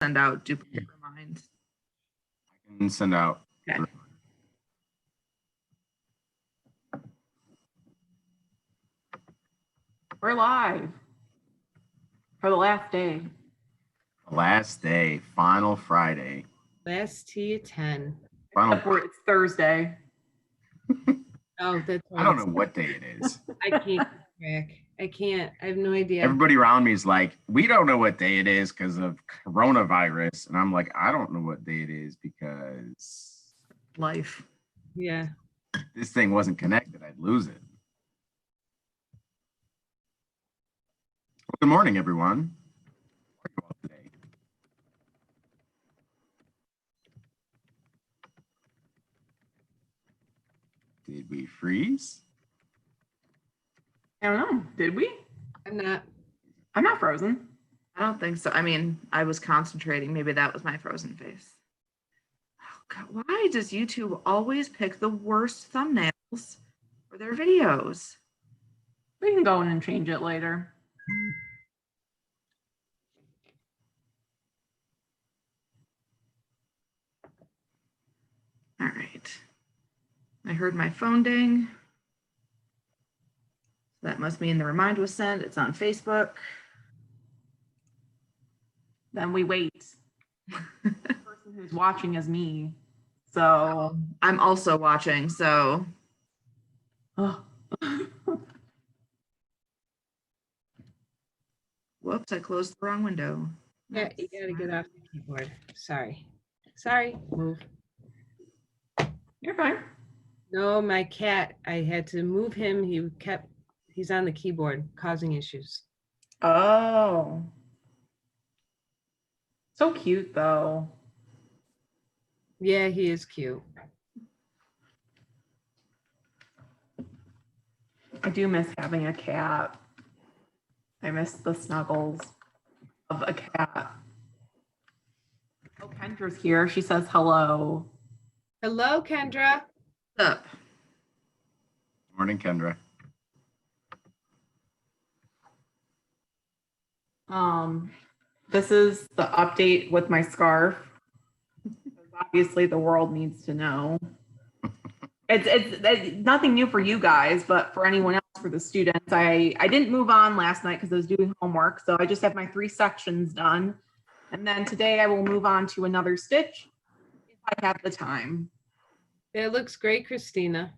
send out duplicate reminds. I can send out. Okay. We're live for the last day. Last day, final Friday. Last tea at 10. Final. Except for it's Thursday. Oh, that's I don't know what day it is. I can't keep track. I can't. I have no idea. Everybody around me is like, we don't know what day it is because of coronavirus. And I'm like, I don't know what day it is because Life. Yeah. if this thing wasn't connected, I'd lose it. Well, good morning, everyone. How are you all today? Did we freeze? I don't know. Did we? I'm not. I'm not frozen. I don't think so. I mean, I was concentrating. Maybe that was my frozen face. Oh God, why does YouTube always pick the worst thumbnails for their videos? We can go in and change it later. All right. I heard my phone ding. That must mean the remind was sent. It's on Facebook. Then we wait. The person who's watching is me. So I'm also watching, so oh. whoops, I closed the wrong window. Yeah, you gotta get off the keyboard. Sorry. Sorry. Move. You're fine. No, my cat. I had to move him. He's on the keyboard, causing issues. Oh. So cute though. Yeah, he is cute. I do miss having a cat. I miss the snuggles of a cat. Oh, Kendra's here. She says hello. Hello, Kendra. What's up? Morning, Kendra. This is the update with my scarf. Obviously, the world needs to know. It's nothing new for you guys, but for anyone else, for the students, I didn't move on last night because I was doing homework, so I just have my 3 sections done, and then today I will move on to another stitch if I have the time. It looks great, Christina.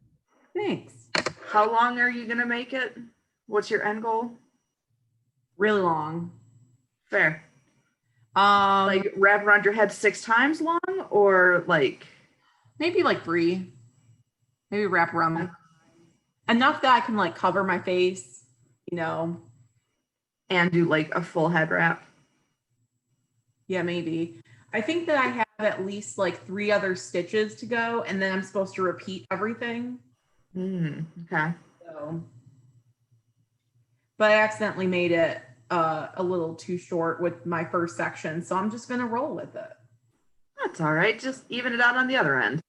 Thanks. How long are you gonna make it? What's your end goal? Really long. Fair. Like Like wrap around your head 6 times long, or like maybe like 3. Maybe wrap around my enough that I can like cover my face, you know. and do like a full head wrap? Yeah, maybe. I think that I have at least like 3 other stitches to go, and then I'm supposed to repeat everything. Okay. So, but I accidentally made it a little too short with my first section, so I'm just gonna roll with it. That's all right. Just even it out on the other end.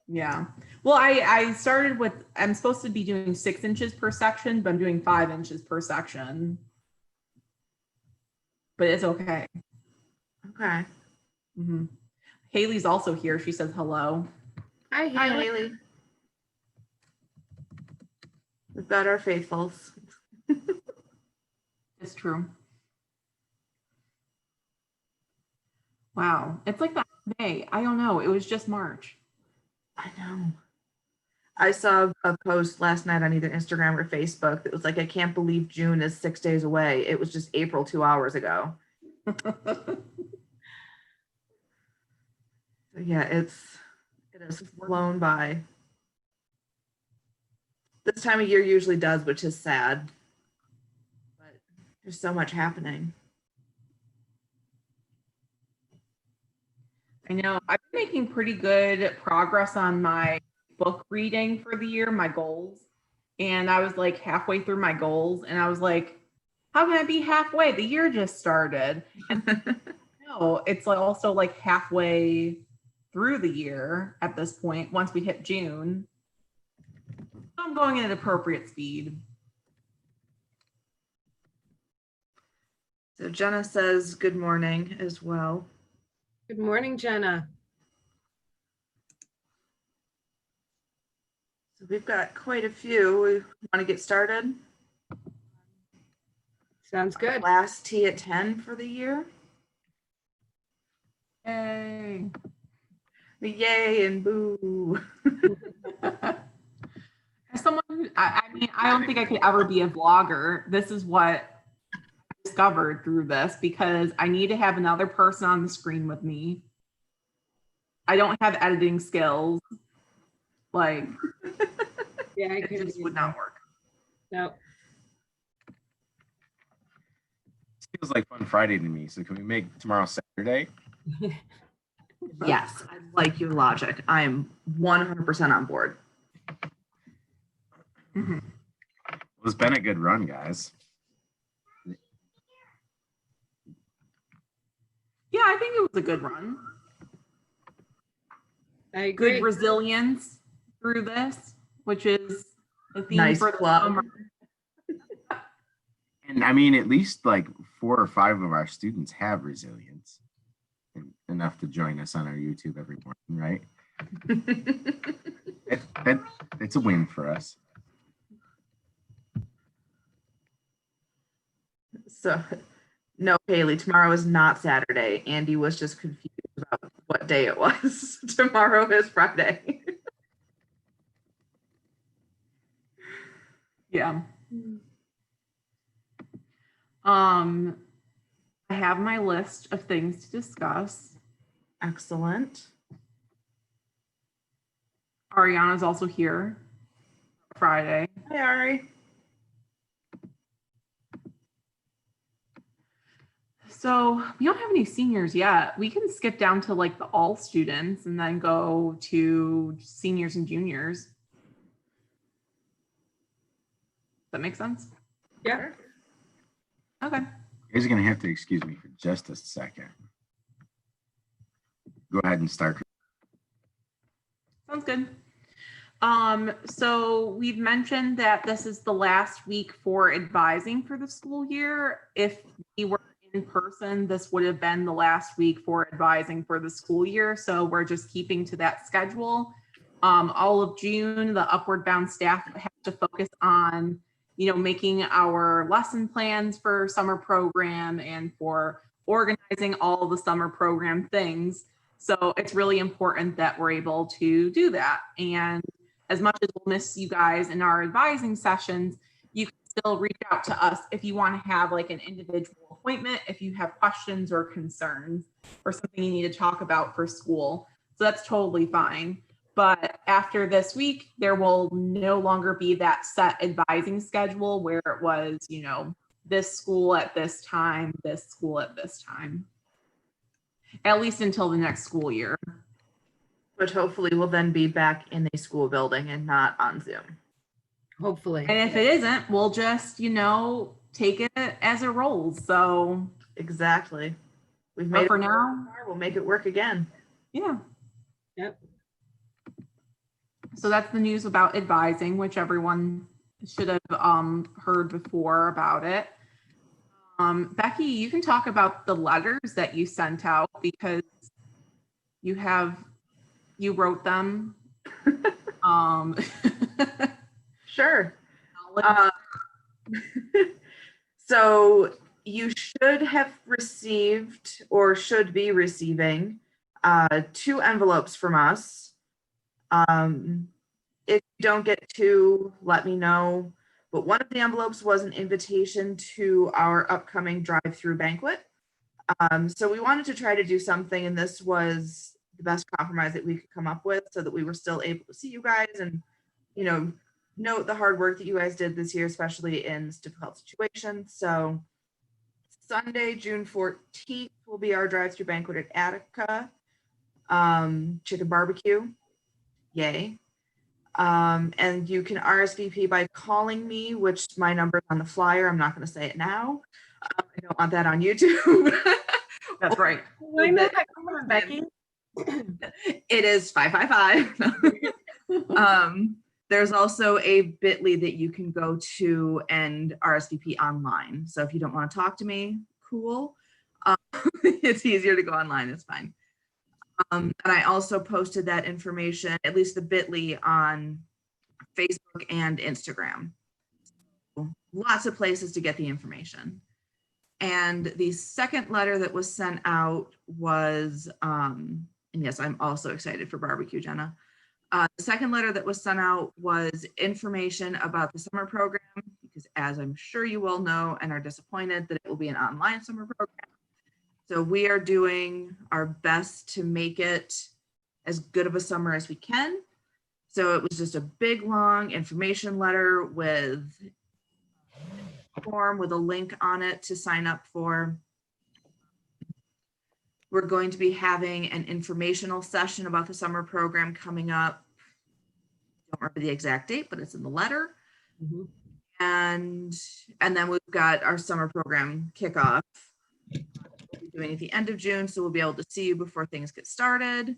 Yeah. Well, I started with, I'm supposed to be doing 6 inches per section, but I'm doing 5 inches per section. But it's okay. Okay. Mm-hmm. Haley's also here. She says hello. Hi, Hi, Haley. Haley. We've got our faithfuls. It's true. Wow. It's like that May. I don't know. It was just March. I know. I saw a post last night on either Instagram or Facebook that was like, I can't believe June is 6 days away. It was just April 2 hours ago. So yeah, it has flown by. This time of year usually does, which is sad. But there's so much happening. I know. I've been making pretty good progress on my book reading for the year, my goals. And I was like halfway through my goals, and I was like, how can I be halfway? The year just started. And no, it's like also like halfway through the year at this point, once we hit June. So I'm going at appropriate speed. So Jenna says good morning as well. Good morning, Jenna. So we've got quite a few. We want to get started. Sounds good. Last tea at 10 for the year. Yay. Yay and boo. As someone, I mean, I don't think I could ever be a vlogger. This is what I discovered through this because I need to have another person on the screen with me. I don't have editing skills. Like, Yeah, I It could. just would not work. No. This feels like Fun Friday to me. So can we make tomorrow Saturday? Yes, I like your logic. I'm 100% on board. mhm. Well, it's been a good run, guys. Yeah, I think it was a good run. I agree. Good resilience through this, which is the theme Nice for the club. summer. And I mean, at least like 4 or 5 of our students have resilience enough to join us on our YouTube every morning, right? It's a win for us. So, no, Haley, tomorrow is not Saturday. Andy was just confused about what day it was. Tomorrow is Friday. Yeah. I have my list of things to discuss. Excellent. Ariana's also here Friday. Hi, Ari. So we don't have any seniors yet. We can skip down to like the all students and then go to seniors and juniors. Does that make sense? Yeah. Okay. You guys are going to have to excuse me for just a second. Go ahead and start. Sounds good. So we've mentioned that this is the last week for advising for the school year. If we were in person, this would have been the last week for advising for the school year. So we're just keeping to that schedule. All of June, the Upward Bound staff have to focus on, making our lesson plans for summer program and for organizing all the summer program things. So it's really important that we're able to do that. And as much as we'll miss you guys in our advising sessions, you can still reach out to us if you want to have like an individual appointment, if you have questions or concerns or something you need to talk about for school. So that's totally fine. But after this week, there will no longer be that set advising schedule where it was, this school at this time, this school at this time. At least until the next school year. But hopefully we'll then be back in a school building and not on Zoom. Hopefully. And if it isn't, we'll just, take it as it rolls. So Exactly. We've but made for it now, work. We'll make it work again. yeah. Yep. So that's the news about advising, which everyone should have heard before about it. Becky, you can talk about the letters that you sent out because you wrote them. Sure. So you should have received or should be receiving 2 envelopes from us. If you don't get 2, let me know. But one of the envelopes was an invitation to our upcoming drive-through banquet. So we wanted to try to do something, and this was the best compromise that we could come up with so that we were still able to see you guys and, note the hard work that you guys did this year, especially in this difficult situation. So Sunday, June 14th will be our drive-through banquet at Attica. Chicken barbecue. Yay. And you can RSVP by calling me, which my number is on the flyer. I'm not going to say it now. I don't want that on YouTube. That's right. Why not? Come on, Becky. It is 555. There's also a bit.ly that you can go to and RSVP online. So if you don't want to talk to me, cool. It's easier to go online. It's fine. And I also posted that information, at least the bit.ly, on Facebook and Instagram. Lots of places to get the information. And the second letter that was sent out was, and yes, I'm also excited for barbecue, Jenna. The second letter that was sent out was information about the summer program, because as I'm sure you all know and are disappointed that it will be an online summer program. So we are doing our best to make it as good of a summer as we can. So it was just a big, long information letter with a form with a link on it to sign up for. We're going to be having an informational session about the summer program coming up. Don't remember the exact date, but it's in the letter. Mhm. And then we've got our summer program kickoff. We'll be doing at the end of June, so we'll be able to see you before things get started.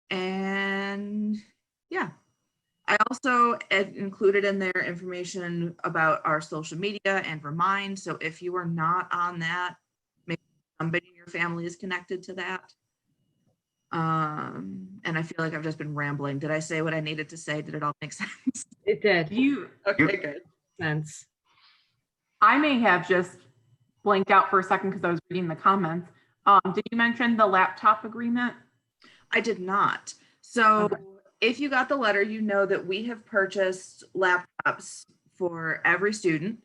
And yeah, I also included in there information about our social media and Remind. So if you are not on that, maybe somebody in your family is connected to that. And I feel like I've just been rambling. Did I say what I needed to say? Did it all make sense? It did. Okay, good. Sense. I may have just blanked out for a second because I was reading the comments. Did you mention the laptop agreement? I did not. So Okay. if you got the letter, you know that we have purchased laptops for every student,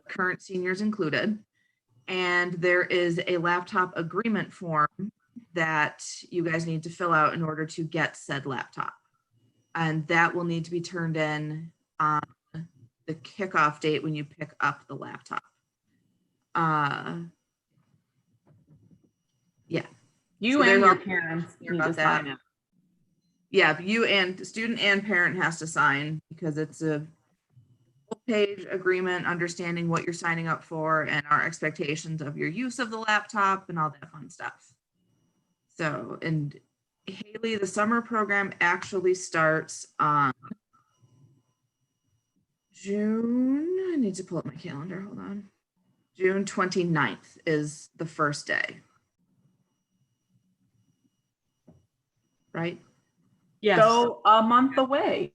current seniors included. And there is a laptop agreement form that you guys need to fill out in order to get said laptop. And that will need to be turned in on the kickoff date when you pick up the laptop. Yeah. You So there's and your all- parents Hear need to about that. sign it. Yeah, you and student and parent has to sign because it's a full-page agreement, understanding what you're signing up for and our expectations of your use of the laptop and all that fun stuff. So, and Haley, the summer program actually starts on June, I need to pull up my calendar, hold on. June 29th is the first day. Right? Yes. So a month away,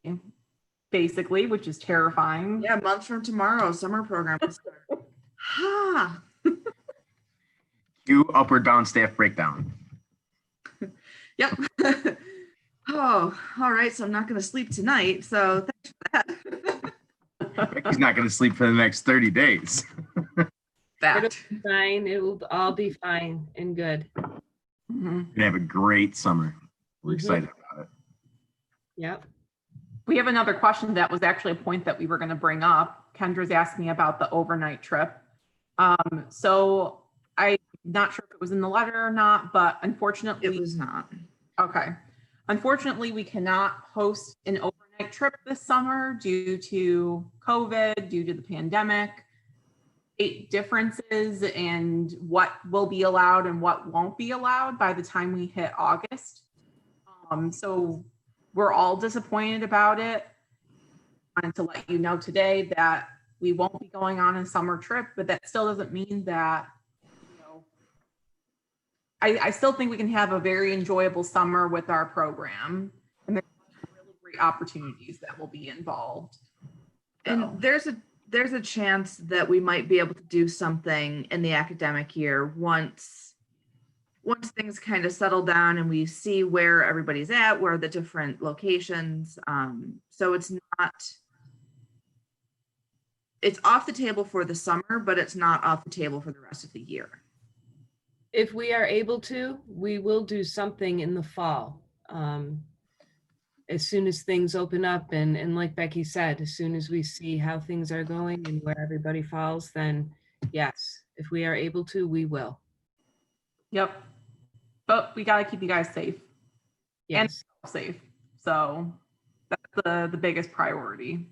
basically, which is terrifying. Yeah, a month from tomorrow, summer program will start. Ha! Do up or down staff breakdown. Yep. Oh, all right. So I'm not going to sleep tonight. So thanks for that. He's not going to sleep for the next 30 days. Fact. Fine. It will all be fine and good. Mhm. Gonna have a great summer. We're Mhm. excited about it. Yep. We have another question that was actually a point that we were going to bring up. Kendra's asked me about the overnight trip. So I'm not sure if it was in the letter or not, but unfortunately, It was not. okay. Unfortunately, we cannot host an overnight trip this summer due to COVID, due to the pandemic, state differences, and what will be allowed and what won't be allowed by the time we hit August. So we're all disappointed about it. I wanted to let you know today that we won't be going on a summer trip, but that still doesn't mean that, you know, I still think we can have a very enjoyable summer with our program. And there's really great opportunities that will be involved. So, And there's a chance that we might be able to do something in the academic year once things kind of settle down and we see where everybody's at, where the different locations. So it's off the table for the summer, but it's not off the table for the rest of the year. If we are able to, we will do something in the fall. As soon as things open up and like Becky said, as soon as we see how things are going and where everybody falls, then yes, if we are able to, we will. yep. But we got to keep you guys safe. Yes. Safe. So that's the biggest priority.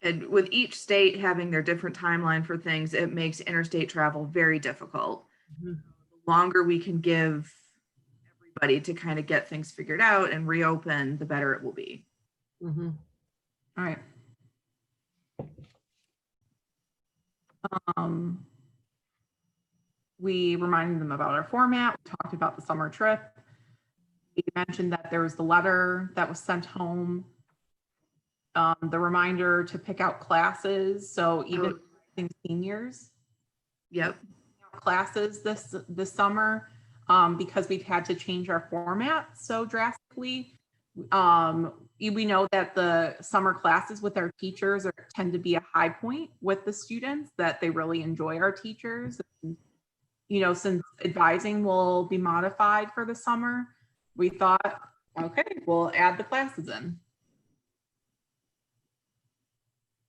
And with each state having their different timeline for things, it makes interstate travel very difficult. Mhm. The longer we can give everybody to kind of get things figured out and reopen, the better it will be. Mhm. All right. We reminded them about our format. We talked about the summer trip. we mentioned that there was the letter that was sent home, the reminder to pick out classes. So even seniors Yep. classes this summer, because we've had to change our format so drastically. We know that the summer classes with our teachers tend to be a high point with the students, that they really enjoy our teachers. And, since advising will be modified for the summer, we thought, okay, we'll add the classes in.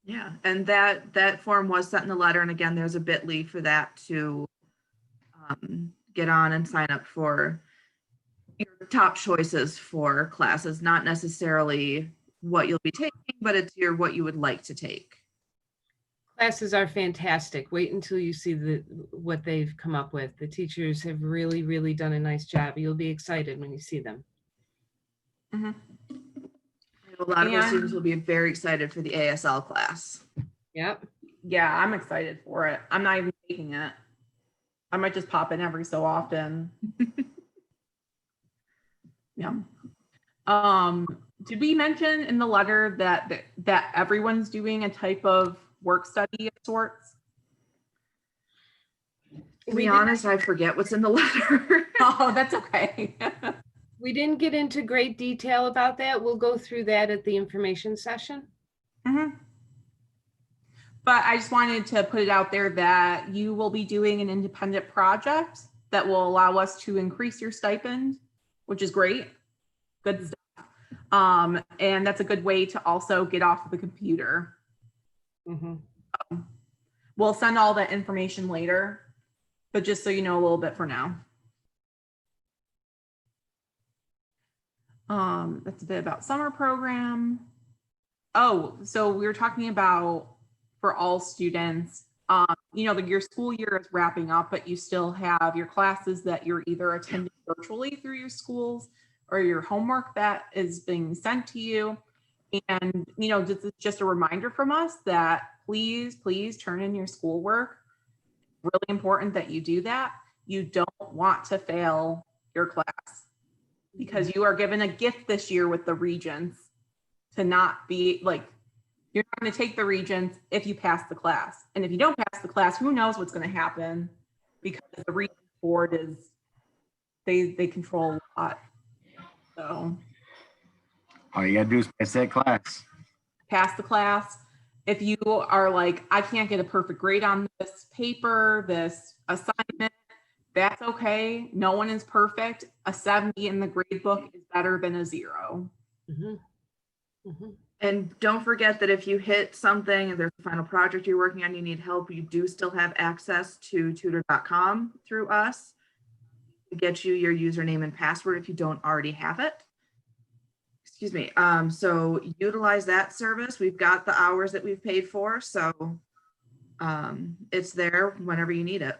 Yeah, and that form was sent in the letter, and again, there's a bit.ly for that to get on and sign up for your top choices for classes, not necessarily what you'll be taking, but it's what you would like to take. Classes are fantastic. Wait until you see what they've come up with. The teachers have really, really done a nice job. You'll be excited when you see them. Mm-hmm. A lot of our students will be very excited for the ASL class. Yep. Yeah, I'm excited for it. I'm not even taking it. I might just pop in every so often. Yeah. Did we mention in the letter that everyone's doing a type of work study of sorts? To be honest, I forget what's in the letter. Oh, that's okay. We didn't get into great detail about that. We'll go through that at the information session. Mm-hmm. But I just wanted to put it out there that you will be doing an independent project that will allow us to increase your stipend, which is great. Good stuff. And that's a good way to also get off the computer. Mm-hmm. We'll send all that information later, but just so you know a little bit for now. That's a bit about summer program. Oh, so we were talking about for all students, your school year is wrapping up, but you still have your classes that you're either attending virtually through your schools or your homework that is being sent to you. And, this is just a reminder from us that please turn in your schoolwork. Really important that you do that. You don't want to fail your class because you are given a gift this year with the Regents to not be like, you're not going to take the Regents if you pass the class. And if you don't pass the class, who knows what's going to happen, because the Regents board is, they control a lot. So All you gotta do is pass that class. pass the class. If you are like, I can't get a perfect grade on this paper, this assignment, that's okay. No one is perfect. A 70 in the grade book is better than a 0. Mm-hmm. Mm-hmm. And don't forget that if you hit something and there's a final project you're working on, you need help, you do still have access to tutor.com through us to get you your username and password if you don't already have it. Excuse me. So utilize that service. We've got the hours that we've paid for, so it's there whenever you need it.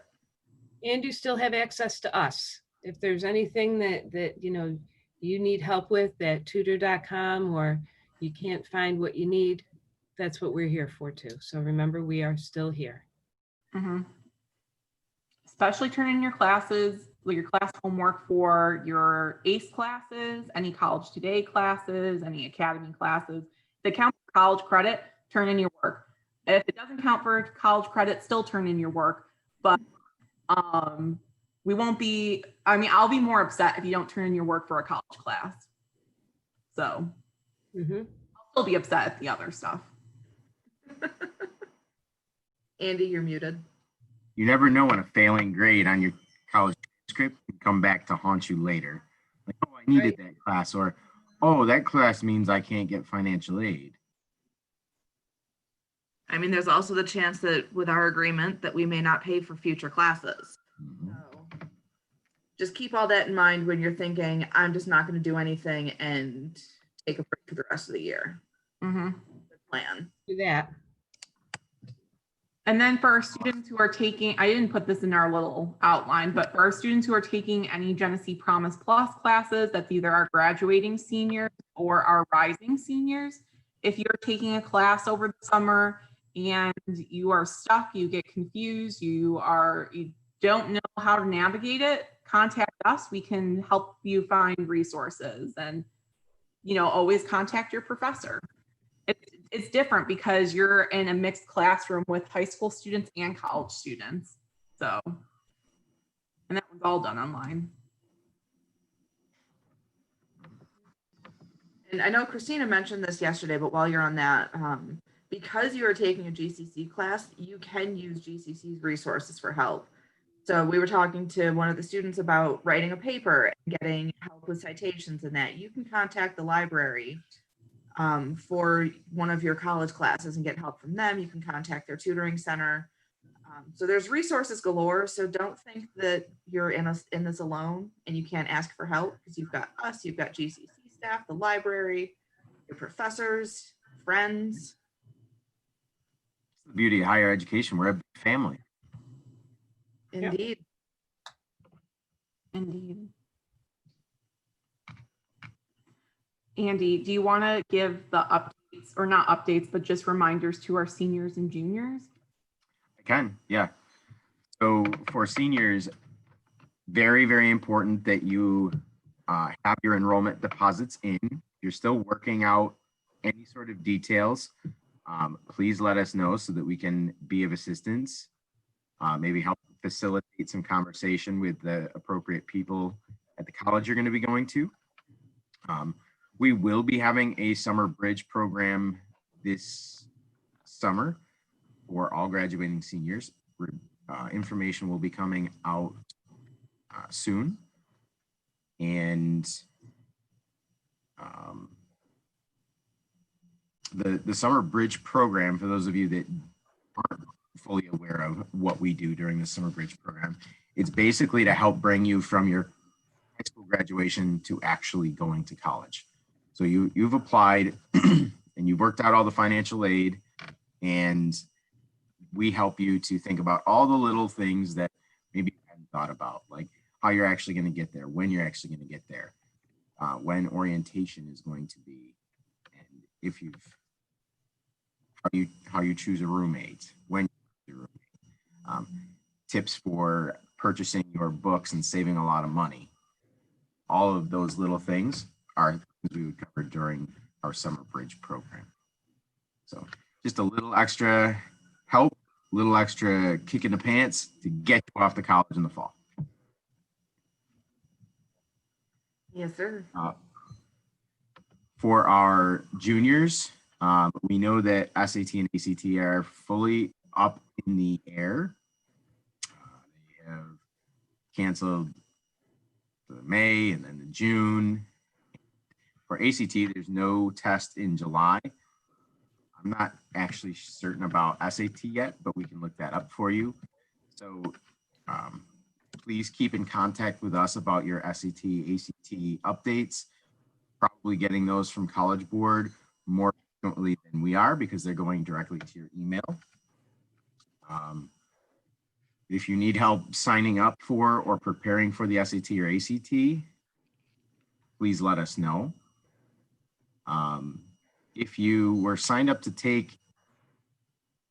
And you still have access to us. If there's anything that you need help with at tutor.com, or you can't find what you need, that's what we're here for too. So remember, we are still here. Mm-hmm. Especially turn in your classes, your class homework for your ACE classes, any College Today classes, any Academy classes. If it counts for college credit, turn in your work. If it doesn't count for college credit, still turn in your work. But we won't be, I'll be more upset if you don't turn in your work for a college class. So Mm-hmm. I'll still be upset at the other stuff. Andy, you're muted. You never know when a failing grade on your college transcript can come back to haunt you later. Like, oh, I needed that class, or, oh, that class means I can't get financial aid. There's also the chance that with our agreement that we may not pay for future classes. Mhm. So just keep all that in mind when you're thinking, I'm just not going to do anything and take a break for the rest of the year. Mm-hmm. Good plan. Do that. And then for our students who are taking, I didn't put this in our little outline, but for our students who are taking any Genesee Promise Plus classes, that's either our graduating seniors or our rising seniors. If you're taking a class over the summer and you are stuck, you get confused, you don't know how to navigate it, contact us. We can help you find resources, and, always contact your professor. It's different because you're in a mixed classroom with high school students and college students. So, and that one's all done online. And I know Christina mentioned this yesterday, but while you're on that, because you are taking a GCC class, you can use GCC's resources for help. So we were talking to one of the students about writing a paper and getting help with citations and that. You can contact the library for one of your college classes and get help from them. You can contact their tutoring center. So there's resources galore. So don't think that you're in this alone and you can't ask for help, because you've got us, you've got GCC staff, the library, your professors, friends. The beauty of higher education, we're a big family. Indeed. Indeed. Andy, do you want to give the updates, or not updates, but just reminders to our seniors and juniors? I can, yeah. So for seniors, very, very important that you have your enrollment deposits in. You're still working out any sort of details. Please let us know so that we can be of assistance. Maybe help facilitate some conversation with the appropriate people at the college you're going to be going to. We will be having a summer bridge program this summer for all graduating seniors. Information will be coming out soon. And the summer bridge program, for those of you that aren't fully aware of what we do during the summer bridge program, it's basically to help bring you from your high school graduation to actually going to college. So you've applied and you've worked out all the financial aid, and we help you to think about all the little things that maybe you hadn't thought about, like how you're actually going to get there, when you're actually going to get there, when orientation is going to be, and if how you choose a roommate, when you choose a roommate, tips for purchasing your books and saving a lot of money. All of those little things are things we would cover during our summer bridge program. So just a little extra help, a little extra kick in the pants to get you off to college in the fall. Yes, sir. For our juniors, we know that SAT and ACT are fully up in the air. They have canceled the May and then the June. For ACT, there's no test in July. I'm not actually certain about SAT yet, but we can look that up for you. So please keep in contact with us about your SAT, ACT updates. Probably getting those from College Board more frequently than we are, because they're going directly to your email. If you need help signing up for or preparing for the SAT or ACT, please let us know. If you were signed up to take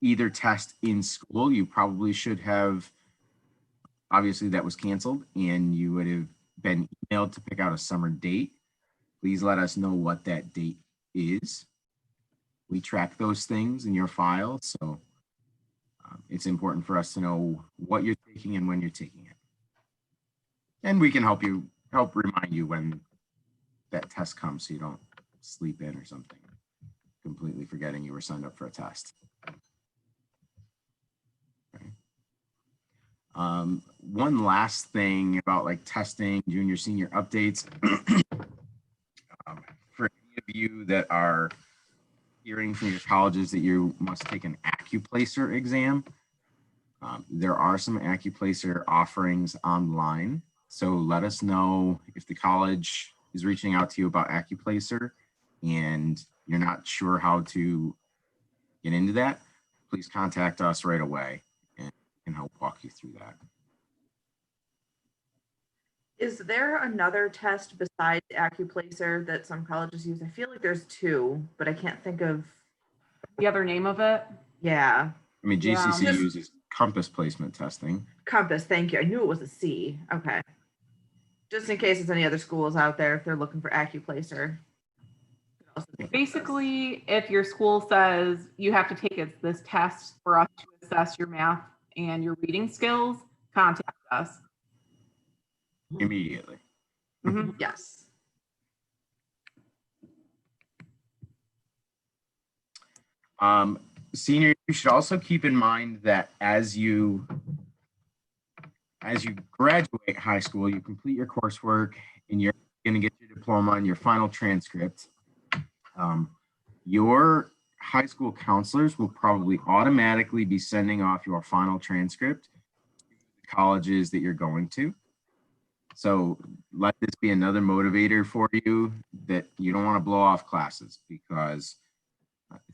either test in school, you probably should have, obviously that was canceled, and you would have been emailed to pick out a summer date. Please let us know what that date is. We track those things in your file, so it's important for us to know what you're taking and when you're taking it. And we can help remind you when that test comes, so you don't sleep in or something, completely forgetting you were signed up for a test. Okay. One last thing about like testing, junior, senior updates. For any of you that are hearing from your colleges that you must take an AccuPlacer exam, there are some AccuPlacer offerings online. So let us know if the college is reaching out to you about AccuPlacer and you're not sure how to get into that. Please contact us right away and help walk you through that. Is there another test besides AccuPlacer that some colleges use? I feel like there's two, but I can't think of. The other name of it? Yeah. I mean, Yeah. GCC uses compass placement testing. Compass, thank you. I knew it was a C. Okay. Just in case there's any other schools out there, if they're looking for AccuPlacer. Basically, if your school says you have to take this test for us to assess your math and your reading skills, contact us. Immediately. Mhm. Yes. Senior, you should also keep in mind that as you graduate high school, you complete your coursework and you're going to get your diploma and your final transcript. Your high school counselors will probably automatically be sending off your final transcript to the colleges that you're going to. So let this be another motivator for you that you don't want to blow off classes because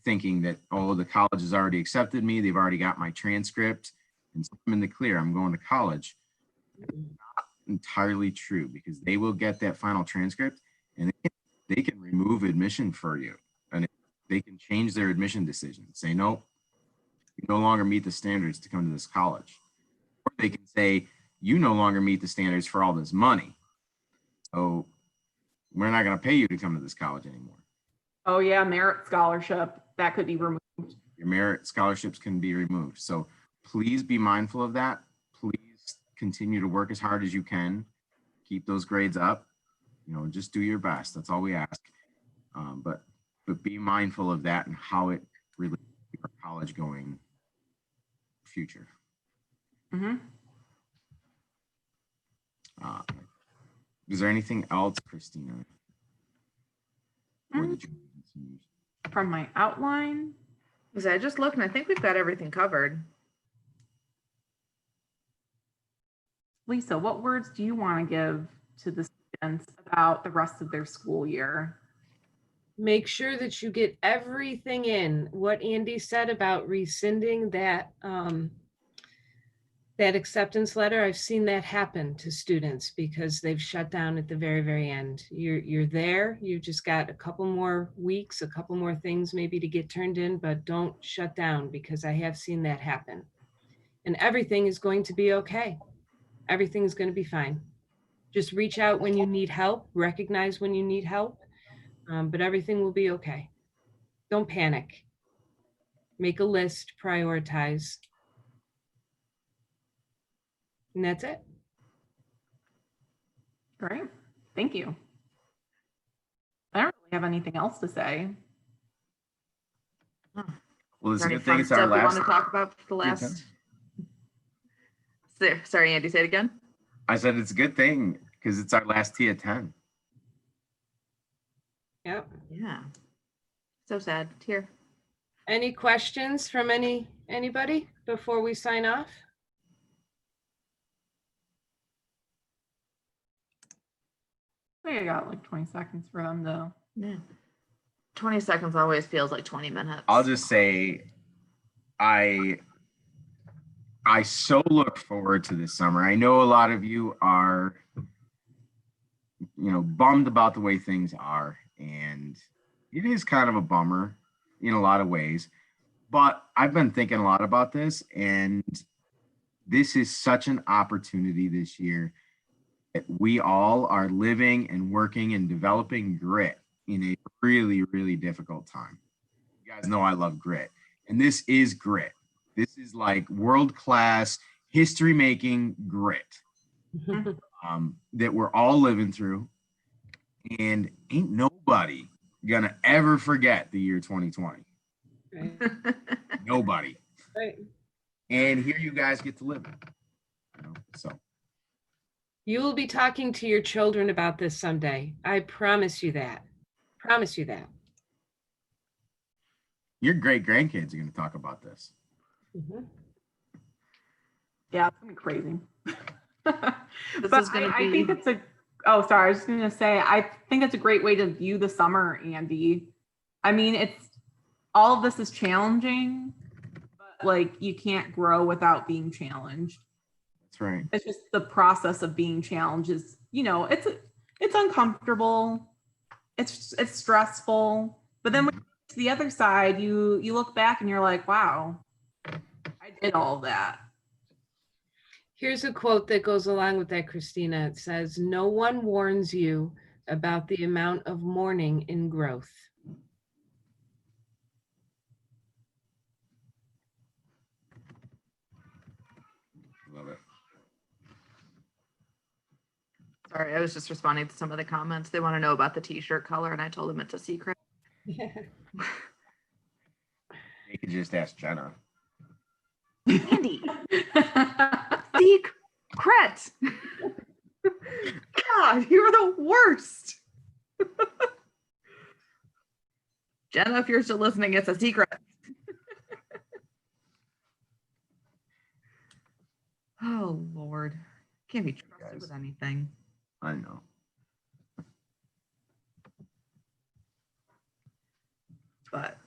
thinking that, oh, the college has already accepted me, they've already got my transcript, and so I'm in the clear, I'm going to college. Not entirely true because they will get that final transcript and they can remove admission for you. And they can change their admission decision. Say, nope, you no longer meet the standards to come to this college. Or they can say, you no longer meet the standards for all this money. So we're not going to pay you to come to this college anymore. Oh yeah, merit scholarship, that could be removed. Your merit scholarships can be removed. So please be mindful of that. Please continue to work as hard as you can. Keep those grades up. You know, just do your best. That's all we ask. But be mindful of that and how it relates to your college going future. Mm-hmm. Is there anything else, Christina? Or did you- From my outline. Because I just looked and I think we've got everything covered. Lisa, what words do you want to give to the students about the rest of their school year? Make sure that you get everything in. What Andy said about rescinding that that acceptance letter, I've seen that happen to students because they've shut down at the very, very end. You're there. You've just got a couple more weeks, a couple more things maybe to get turned in, but don't shut down because I have seen that happen. And everything is going to be okay. Everything is going to be fine. Just reach out when you need help, recognize when you need help, but everything will be okay. Don't panic. Make a list, prioritize. And that's it. Great. Thank you. I don't really have anything else to say. Well, Is it's a there any good thing fun it's our stuff we want last. to talk about for the Yeah, last? Sorry, Andy, say it again. I said it's a good thing because it's our last T at 10. Yep. Yeah. So sad. Tear. Any questions from anybody before we sign off? I think I got like 20 seconds for them to. Yeah. 20 seconds always feels like 20 minutes. I'll just say I so look forward to this summer. I know a lot of you are, bummed about the way things are, and it is kind of a bummer in a lot of ways. But I've been thinking a lot about this, and this is such an opportunity this year that we all are living and working and developing grit in a really, really difficult time. You guys know I love grit, and this is grit. This is like world-class history-making grit that we're all living through, and ain't nobody gonna ever forget the year 2020. Right. Nobody. Right. And here you guys get to live it. So You will be talking to your children about this someday. I promise you that. Promise you that. your great grandkids are going to talk about this. Mhm. Yeah, it's gonna be crazy. This But is gonna I think be- it's a. Oh, sorry. I was just gonna say I think it's a great way to view the summer, Andy. I mean, it's all of this is challenging, but like you can't grow without being challenged. That's right. It's just the process of being challenged is, it's uncomfortable, it's stressful, but then when you get to the other side, you look back and you're like, wow, I did all of that. Here's a quote that goes along with that, Christina. It says, "No one warns you about the amount of mourning in growth." Love it. Sorry, I was just responding to some of the comments. They want to know about the t-shirt color, and I told them it's a secret. You could just ask Jenna. Andy, secret. God, you're the worst. Jenna, if you're still listening, it's a secret. Oh Lord, can't be trusted Guys. with anything. I know. But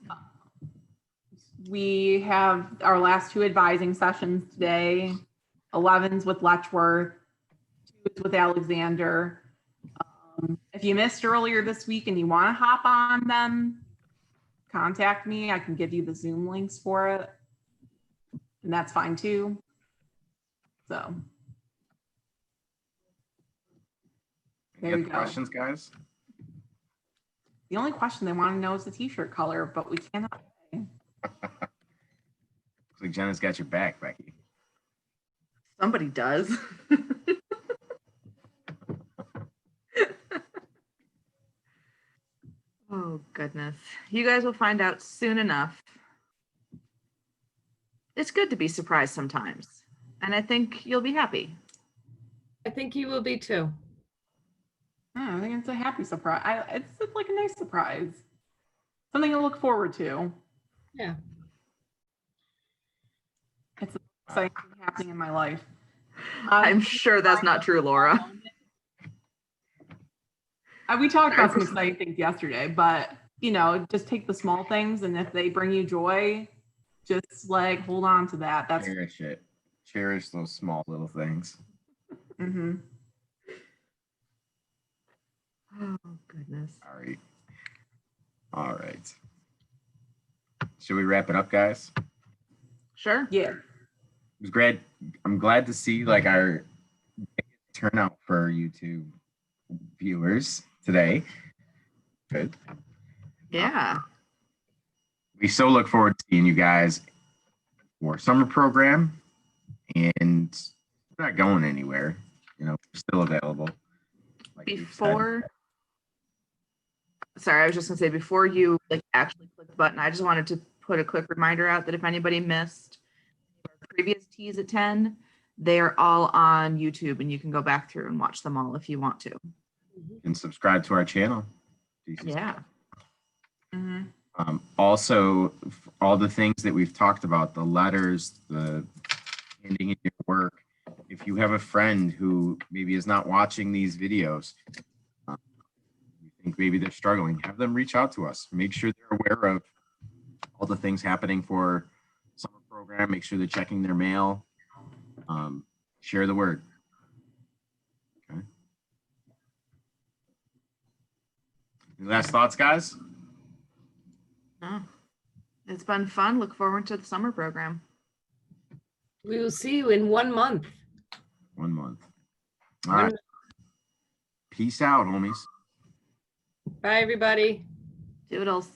We have our last 2 advising sessions today. 11's with Letchworth, 2 is with Alexander. If you missed earlier this week and you want to hop on them, contact me. I can give you the Zoom links for it. And that's fine too. So Any There you other go. questions, guys? the only question they want to know is the t-shirt color, but we cannot. Looks like Jenna's got your back, Becky. somebody does. Oh goodness. You guys will find out soon enough. It's good to be surprised sometimes. And I think you'll be happy. I think you will be too. I think it's a happy surprise. It's like a nice surprise. Something to look forward to. Yeah. It's exciting thing happening in my life. I'm sure that's not true, Laura. We talked about some exciting things yesterday, but you know, just take the small things, and if they bring you joy, just like hold on to that. That's Cherish it. Cherish those small little things. mm-hmm. Oh goodness. All right. All right. Should we wrap it up, guys? Sure. Yeah. It was great. I'm glad to see like our turnout for our YouTube viewers today. Good. Yeah. We so look forward to seeing you guys for summer program, and we're not going anywhere. You know, we're still available. Like we've said. Sorry, I was just gonna say before you like actually click the button, I just wanted to put a quick reminder out that if anybody missed our previous teas at 10, they're all on YouTube and you can go back through and watch them all if you want to. And subscribe to our channel. Yeah. Mm-hmm. Also, all the things that we've talked about, the letters, the handing in your work. If you have a friend who maybe is not watching these videos, you think maybe they're struggling, have them reach out to us. Make sure they're aware of all the things happening for summer program. Make sure they're checking their mail. Share the word. Okay. Any last thoughts, guys? Oh, it's been fun. Look forward to the summer program. We will see you in 1 month. 1 month. All right. Peace out, homies. Bye, everybody. Doodles.